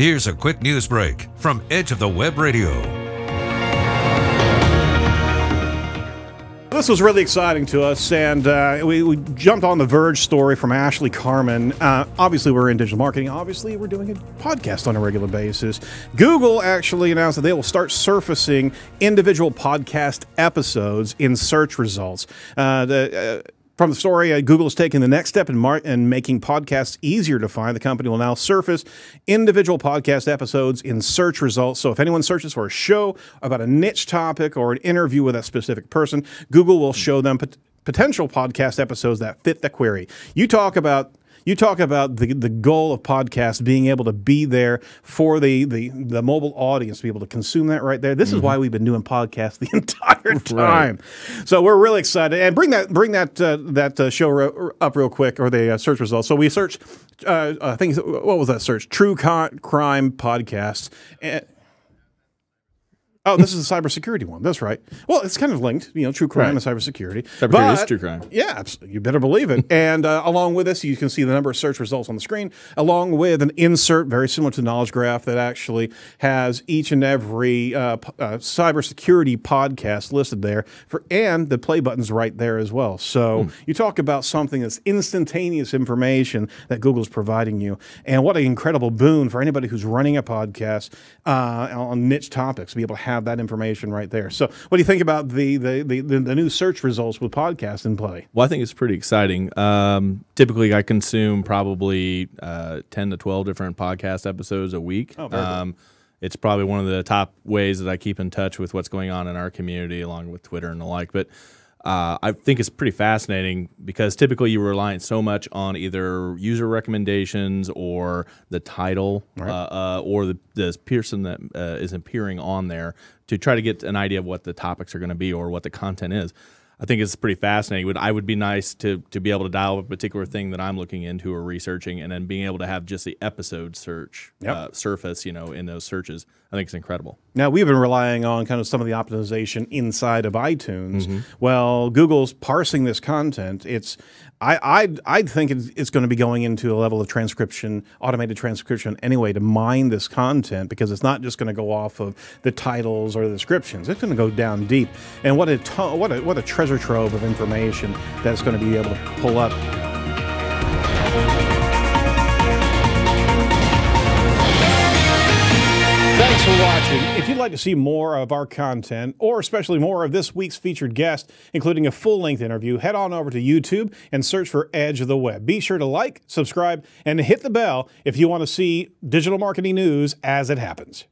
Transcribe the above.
Here's a quick news break from Edge of the Web Radio. This was really exciting to us, and we jumped on the Verge story from Arlie Hartman. Obviously, we're in digital marketing. Obviously, we're doing a podcast on a regular basis. Google actually announced that they will start surfacing individual podcast episodes in search results. From the story, Google is taking the next step in making podcasts easier to find. The company will now surface individual podcast episodes in search results. So if anyone searches for a show about a niche topic or an interview with a specific person, Google will show them potential podcast episodes that fit the query. You talk about the goal of podcasts being able to be there for the mobile audience to be able to consume that right there. This is why we've been doing podcasts the entire time. Right. So we're really excited. And bring that show up real quick, or the search results. So we searched, I think, what was that search? True crime podcasts. Oh, this is the cybersecurity one. That's right. Well, it's kind of linked, true crime and cybersecurity. Cybersecurity is true crime. Yeah, you better believe it. And along with this, you can see the number of search results on the screen, along with an insert very similar to the Knowledge Graph that actually has each and every cybersecurity podcast listed there, and the play button's right there as well. So you talk about something that's instantaneous information that Google's providing you, and what an incredible boon for anybody who's running a podcast on niche topics to be able to have that information right there. So what do you think about the new search results with podcasts in play? Well, I think it's pretty exciting. Typically, I consume probably 10 to 12 different podcast episodes a week. Oh, very cool. It's probably one of the top ways that I keep in touch with what's going on in our community, along with Twitter and the like. But I think it's pretty fascinating because typically you're relying so much on either user recommendations or the title or the person that is appearing on there to try to get an idea of what the topics are going to be or what the content is. I think it's pretty fascinating. I would be nice to be able to dial up a particular thing that I'm looking into or researching, and then being able to have just the episode search surface, in those searches. I think it's incredible. Now, we've been relying on kind of some of the optimization inside of iTunes. Well, Google's parsing this content. I think it's going to be going into a level of transcription, automated transcription anyway, to mine this content, because it's not just going to go off of the titles or the descriptions. It's going to go down deep. And what a treasure trove of information that's going to be able to pull up. Thanks for watching. If you'd like to see more of our content, or especially more of this week's featured guest, including a full-length interview, head on over to YouTube and search for Edge of the Web. Be sure to like, subscribe, and hit the bell if you want to see digital marketing news as it happens.